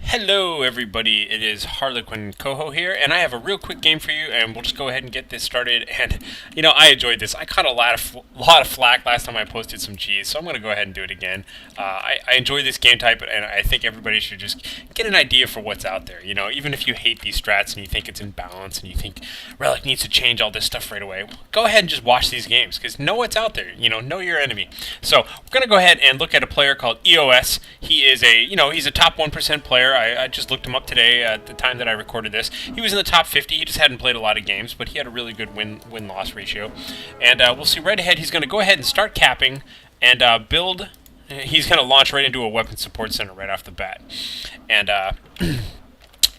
Hello everybody, it is HarlequinCoHO here, and I have a real quick game for you, and we'll just go ahead and get this started. And, you know, I enjoyed this. I caught a lot of flack last time I posted some cheese, so I'm going to go ahead and do it again. I enjoy this game type, and I think everybody should just get an idea for what's out there. You know, even if you hate these strats and you think it's in balance, and you think Relic needs to change all this stuff right away, go ahead and just watch these games, because know what's out there. You know your enemy. So, we're going to go ahead and look at a player called EoS. He is he's a top 1% player. I just looked him up today at the time that I recorded this. He was in the top 50. He just hadn't played a lot of games, but he had a really good win-loss ratio. And we'll see right ahead. He's going to go ahead and start capping and build. He's going to launch right into a weapon support center right off the bat. And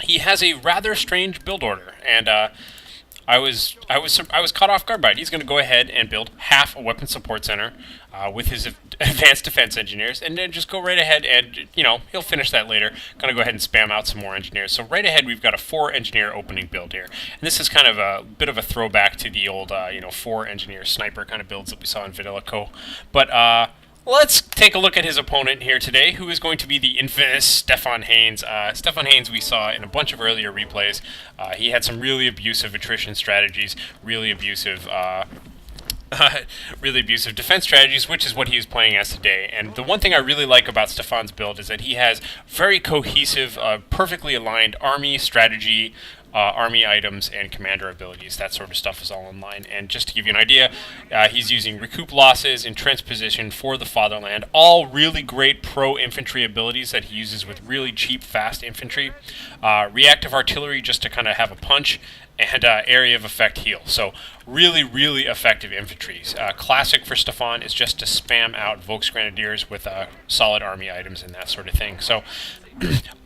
he has a rather strange build order. And I was caught off guard by it. He's going to go ahead and build half a weapon support center with his advanced defense engineers, and then just go right ahead and, he'll finish that later. Going to go ahead and spam out some more engineers. So right ahead, we've got a 4-engineer opening build here. And this is kind of a bit of a throwback to the old, 4-engineer sniper kind of builds that we saw in Vanilla Co. But, let's take a look at his opponent here today, who is going to be the infamous Stefanhaines. Stefanhaines we saw in a bunch of earlier replays. He had some really abusive attrition strategies, really abusive defense strategies, which is what he is playing as today. And the one thing I really like about Stefan's build is that he has very cohesive, perfectly aligned army strategy, army items, and commander abilities. That sort of stuff is all in line. And just to give you an idea, he's using recoup losses and transposition for the fatherland. All really great pro-infantry abilities that he uses with really cheap, fast infantry. Reactive artillery just to kind of have a punch. And area of effect heal. So really, really effective infantry. Classic for Stefan is just to spam out Volksgrenadiers with solid army items and that sort of thing. So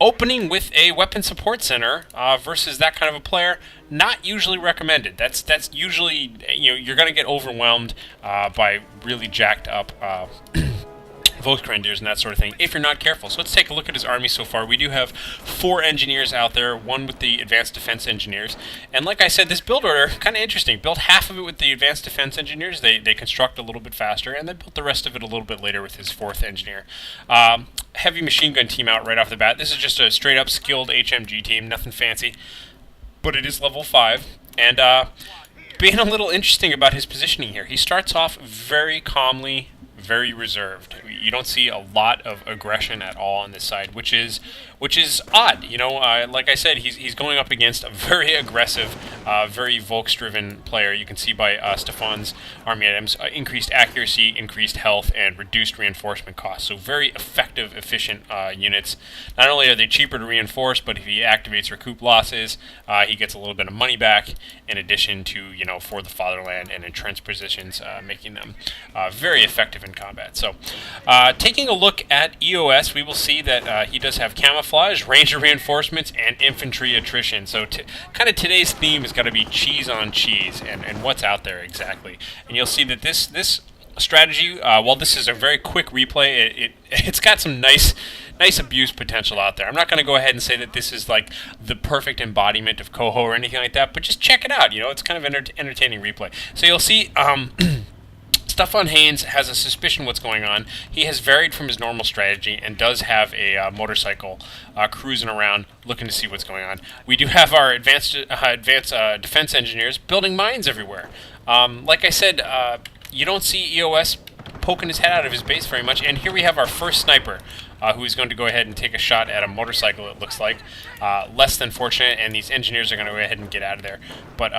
opening with a weapon support center versus that kind of a player, not usually recommended. That's usually, you're going to get overwhelmed by really jacked up Volksgrenadiers and that sort of thing, if you're not careful. So let's take a look at his army so far. We do have 4 engineers out there, 1 with the advanced defense engineers. And like I said, this build order, kind of interesting. Built half of it with the advanced defense engineers. They construct a little bit faster, and then built the rest of it a little bit later with his 4th engineer. Heavy machine gun team out right off the bat. This is just a straight up skilled HMG team, nothing fancy. But it is level 5. And being a little interesting about his positioning here. He starts off very calmly, very reserved. You don't see a lot of aggression at all on this side, which is odd. Like I said, he's going up against a very aggressive, very Volks-driven player. You can see by Stefan's army items, increased accuracy, increased health, and reduced reinforcement costs. So very effective, efficient units. Not only are they cheaper to reinforce, but if he activates recoup losses, he gets a little bit of money back, in addition to, for the fatherland and entrenched positions, making them very effective in combat. So, taking a look at EoS, we will see that he does have camouflage, ranger reinforcements, and infantry attrition. So kind of today's theme is going to be cheese on cheese and what's out there exactly. And you'll see that this strategy, while this is a very quick replay, it's got some nice abuse potential out there. I'm not going to go ahead and say that this is like the perfect embodiment of Coho or anything like that, but just check it out. It's kind of entertaining replay. So you'll see Stefanhaines has a suspicion what's going on. He has varied from his normal strategy and does have a motorcycle cruising around looking to see what's going on. We do have our advanced defense engineers building mines everywhere. Like I said, you don't see EoS poking his head out of his base very much. And here we have our first sniper, who is going to go ahead and take a shot at a motorcycle, it looks like. Less than fortunate, and these engineers are going to go ahead and get out of there. But,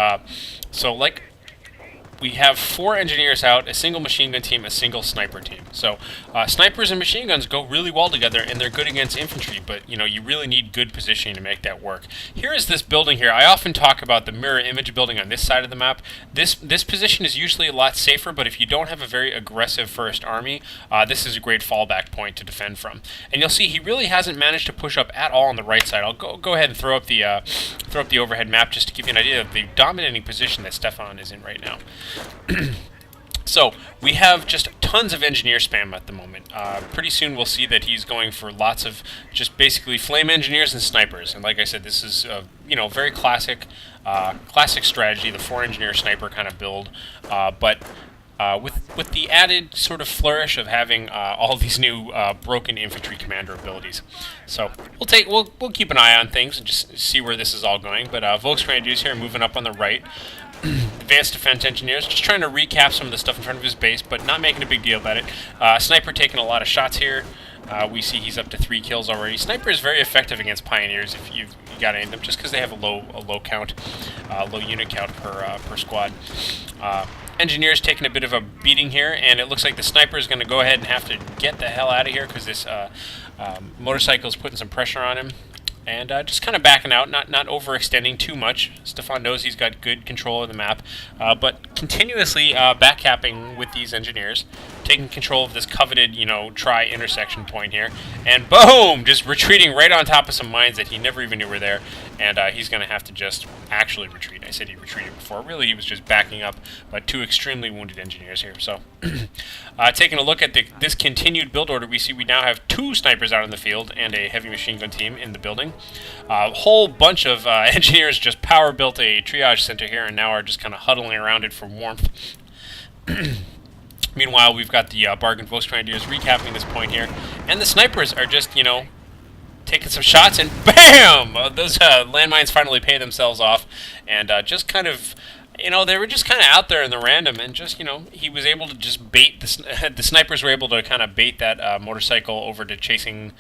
we have 4 engineers out, a single machine gun team, a single sniper team. So snipers and machine guns go really well together, and they're good against infantry, but you really need good positioning to make that work. Here is this building here. I often talk about the mirror image building on this side of the map. This position is usually a lot safer, but if you don't have a very aggressive first army, this is a great fallback point to defend from. And you'll see he really hasn't managed to push up at all on the right side. I'll go ahead and throw up the overhead map just to give you an idea of the dominating position that Stefan is in right now. So we have just tons of engineer spam at the moment. Pretty soon we'll see that he's going for lots of just basically flame engineers and snipers. And like I said, this is very classic strategy, the 4-engineer sniper kind of build. But with the added sort of flourish of having all these new broken infantry commander abilities. So we'll keep an eye on things and just see where this is all going. But Volksgrenadiers here moving up on the right. Advanced Defense Engineers just trying to recap some of the stuff in front of his base, but not making a big deal about it. Sniper taking a lot of shots here. We see he's up to 3 kills already. Sniper is very effective against Pioneers if you've got any of them, just because they have a low count, low unit count per squad. Engineers taking a bit of a beating here, and it looks like the Sniper is going to go ahead and have to get the hell out of here because this motorcycle is putting some pressure on him. And just kind of backing out, not overextending too much. Stefan knows he's got good control of the map, but continuously backcapping with these engineers, taking control of this coveted, tri-intersection point here, and boom! Just retreating right on top of some mines that he never even knew were there, and he's going to have to just actually retreat. I said he retreated before. Really, he was just backing up, but 2 extremely wounded engineers here. So, taking a look at this continued build order, we see we now have 2 snipers out in the field and a heavy machine gun team in the building. A whole bunch of engineers just power built a triage center here and now are just kind of huddling around it for warmth. Meanwhile, we've got the bargain Volksgrenadiers recapping this point here, and the snipers are just, taking some shots, and BAM! Those landmines finally pay themselves off, and just kind of, they were just kind of out there in the random, and just, he was able to just bait, the snipers were able to kind of bait that motorcycle over to chasing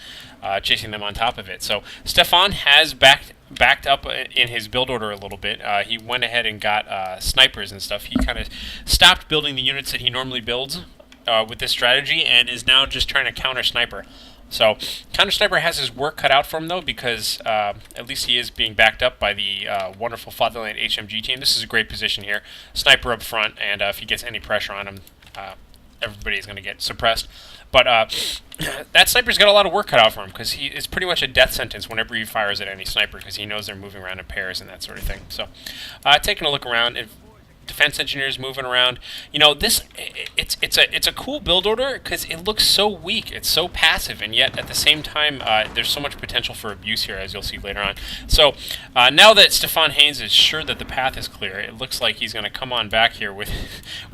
them on top of it. So Stefan has backed up in his build order a little bit. He went ahead and got snipers and stuff. He kind of stopped building the units that he normally builds with this strategy and is now just trying to counter sniper. So counter sniper has his work cut out for him though, because at least he is being backed up by the wonderful Fatherland HMG team. This is a great position here. Sniper up front, and if he gets any pressure on him, everybody's going to get suppressed. But that sniper's got a lot of work cut out for him, because it's pretty much a death sentence whenever he fires at any sniper, because he knows they're moving around in pairs and that sort of thing. So, taking a look around, defense engineers moving around. It's a cool build order because it looks so weak. It's so passive, and yet at the same time, there's so much potential for abuse here, as you'll see later on. So now that Stefanhaines is sure that the path is clear, it looks like he's going to come on back here with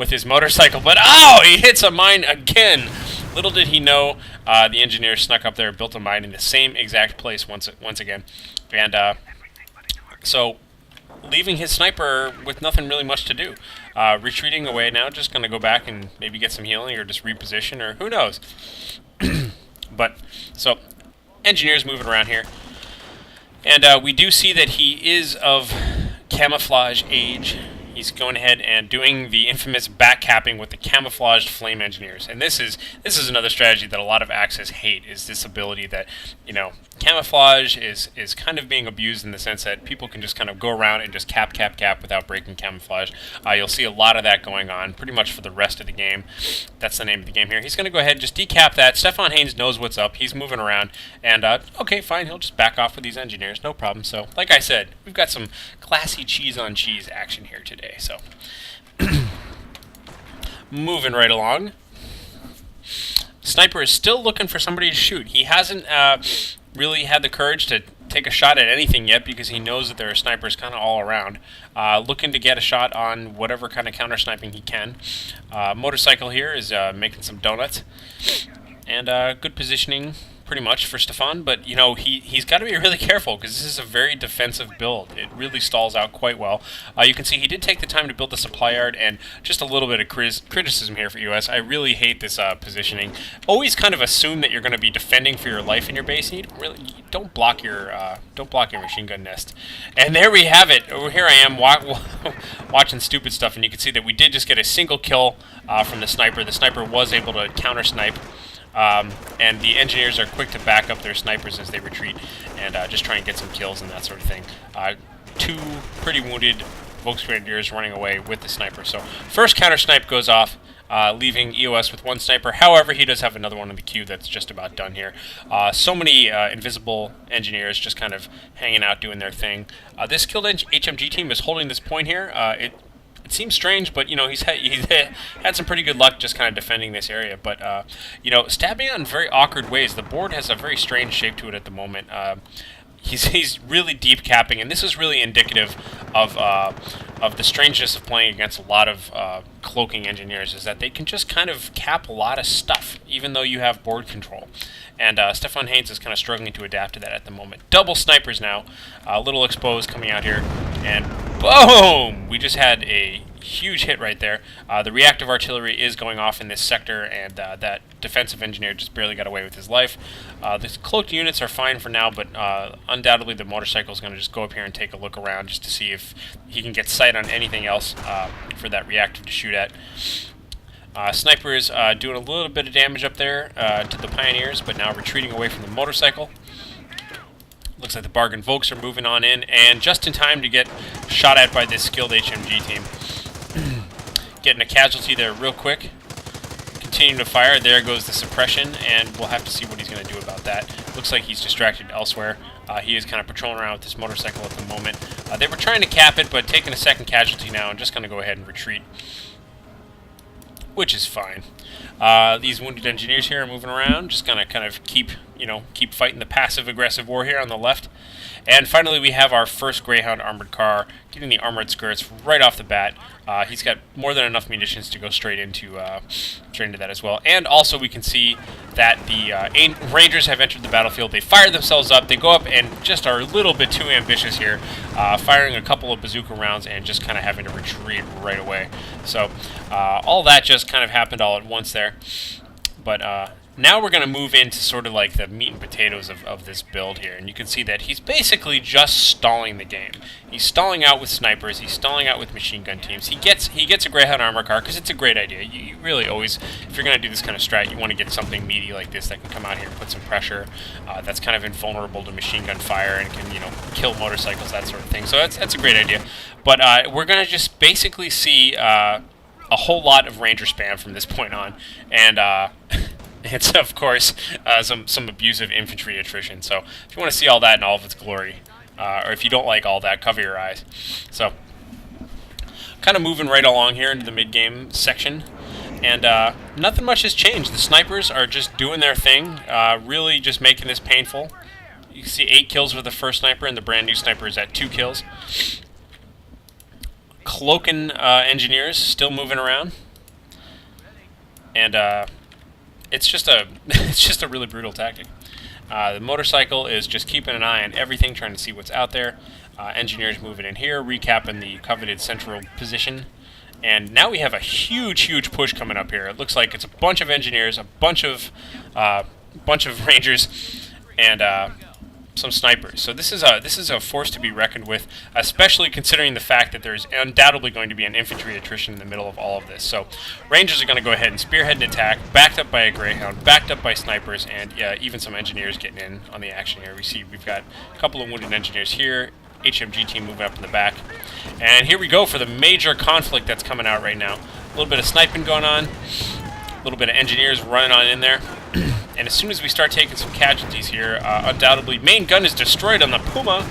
his motorcycle. But he hits a mine again. Little did he know, the engineer snuck up there, built a mine in the same exact place once again, and so leaving his sniper with nothing really much to do. Retreating away now, just going to go back and maybe get some healing or just reposition, or who knows. But, so, engineers moving around here. And we do see that he is of camouflage age. He's going ahead and doing the infamous backcapping with the camouflaged flame engineers. And this is another strategy that a lot of Axis hate, is this ability that, camouflage is kind of being abused in the sense that people can just kind of go around and just cap without breaking camouflage. You'll see a lot of that going on pretty much for the rest of the game. That's the name of the game here. He's going to go ahead and just decap that. Stefanhaines knows what's up. He's moving around. And, okay, fine. He'll just back off with these engineers. No problem. So, like I said, we've got some classy cheese-on-cheese action here today. So, moving right along. Sniper is still looking for somebody to shoot. He hasn't really had the courage to take a shot at anything yet, because he knows that there are snipers kind of all around. Looking to get a shot on whatever kind of counter sniping he can. Motorcycle here is making some donuts. And good positioning pretty much for Stefan, but he's got to be really careful, because this is a very defensive build. It really stalls out quite well. You can see he did take the time to build the supply yard, and just a little bit of criticism here for EoS. I really hate this positioning. Always kind of assume that you're going to be defending for your life in your base, and you don't block your machine gun nest. And there we have it. Here I am watching stupid stuff, and you can see that we did just get a single kill from the sniper. The sniper was able to counter snipe. And the engineers are quick to back up their snipers as they retreat and just try and get some kills and that sort of thing. 2 pretty wounded Volksgrenadiers running away with the sniper. So first counter snipe goes off, leaving EoS with 1 sniper. However, he does have another one in the queue that's just about done here. So many invisible engineers just kind of hanging out doing their thing. This killed HMG team is holding this point here. It seems strange, but, you know, he's had some pretty good luck just kind of defending this area. But, you know, stabbing out in very awkward ways. The board has a very strange shape to it at the moment. He's really deep capping, and this is really indicative of the strangeness of playing against a lot of cloaking engineers, is that they can just kind of cap a lot of stuff, even though you have board control. And Stefanhaines is kind of struggling to adapt to that at the moment. Double snipers now, a little exposed coming out here, and boom! We just had a huge hit right there. The reactive artillery is going off in this sector, and that defensive engineer just barely got away with his life. The cloaked units are fine for now, but undoubtedly the motorcycle is going to just go up here and take a look around just to see if he can get sight on anything else for that reactive to shoot at. Snipers doing a little bit of damage up there to the Pioneers, but now retreating away from the motorcycle. Looks like the Bargain Volks are moving on in, and just in time to get shot at by this skilled HMG team. Getting a casualty there real quick. Continuing to fire. There goes the suppression, and we'll have to see what he's going to do about that. Looks like he's distracted elsewhere. He is kind of patrolling around with this motorcycle at the moment. They were trying to cap it, but taking a second casualty now and just going to go ahead and retreat, which is fine. These wounded engineers here are moving around, just gonna kind of keep fighting the passive-aggressive war here on the left. And finally, we have our first Greyhound armored car getting the armored skirts right off the bat. He's got more than enough munitions to go straight into that as well. And also, we can see that the Rangers have entered the battlefield. They fire themselves up. They go up and just are a little bit too ambitious here, firing a couple of bazooka rounds and just kind of having to retreat right away. So all that just kind of happened all at once there. But now we're going to move into sort of like the meat and potatoes of this build here. And you can see that he's basically just stalling the game. He's stalling out with snipers. He's stalling out with machine gun teams. He gets a Greyhound armor car because it's a great idea. You really always, if you're going to do this kind of strat, you want to get something meaty like this that can come out here and put some pressure. That's kind of invulnerable to machine gun fire and can, you know, kill motorcycles, that sort of thing. So that's a great idea. But we're going to just basically see a whole lot of Ranger spam from this point on. And it's, of course, some abusive infantry attrition. So if you want to see all that in all of its glory, or if you don't like all that, cover your eyes. So kind of moving right along here into the mid-game section. And nothing much has changed. The snipers are just doing their thing, really just making this painful. You can see 8 kills with the first sniper, and the brand new sniper is at 2 kills. Cloaking engineers still moving around. And it's just a really brutal tactic. The motorcycle is just keeping an eye on everything, trying to see what's out there. Engineers moving in here, recapping the coveted central position. And now we have a huge push coming up here. It looks like it's a bunch of engineers, a bunch of Rangers, and some snipers. So this is a force to be reckoned with, especially considering the fact that there's undoubtedly going to be an infantry attrition in the middle of all of this. So Rangers are going to go ahead and spearhead an attack, backed up by a Greyhound, backed up by snipers, and even some engineers getting in on the action here. We've got a couple of wounded engineers here, HMG team moving up in the back. And here we go for the major conflict that's coming out right now. A little bit of sniping going on, a little bit of engineers running on in there. And as soon as we start taking some casualties here, undoubtedly, main gun is destroyed on the Puma.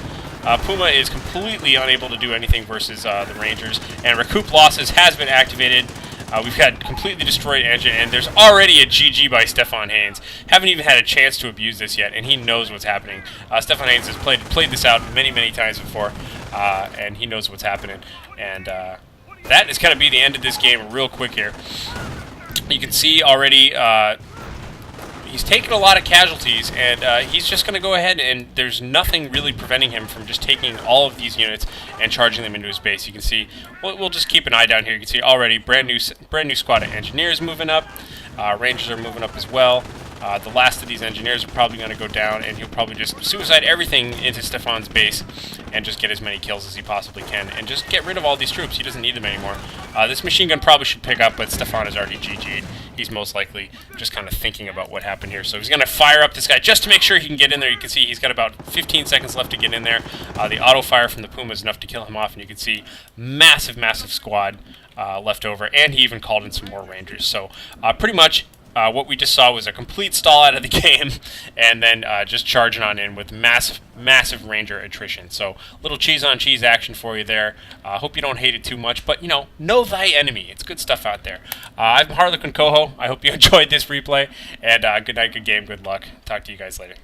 Puma is completely unable to do anything versus the Rangers. And recoup losses has been activated. We've got completely destroyed engine, and there's already a GG by Stefanhaines. Haven't even had a chance to abuse this yet, and he knows what's happening. Stefanhaines has played this out many times before, and he knows what's happening. And that is going to be the end of this game real quick here. You can see already he's taken a lot of casualties, and he's just going to go ahead, and there's nothing really preventing him from just taking all of these units and charging them into his base. You can see, we'll just keep an eye down here. You can see already brand new squad of engineers moving up. Rangers are moving up as well. The last of these engineers are probably going to go down, and he'll probably just suicide everything into Stefan's base and just get as many kills as he possibly can and just get rid of all these troops. He doesn't need them anymore. This machine gun probably should pick up, but Stefan is already GG'd. He's most likely just kind of thinking about what happened here. So he's going to fire up this guy just to make sure he can get in there. You can see he's got about 15 seconds left to get in there. The auto fire from the Puma is enough to kill him off, and you can see massive squad left over, and he even called in some more Rangers. So pretty much what we just saw was a complete stall out of the game, and then just charging on in with massive Ranger attrition. So little cheese on cheese action for you there. Hope you don't hate it too much, but know thy enemy. It's good stuff out there. I'm HarlequinCoHO. I hope you enjoyed this replay, and good night, good game, good luck. Talk to you guys later.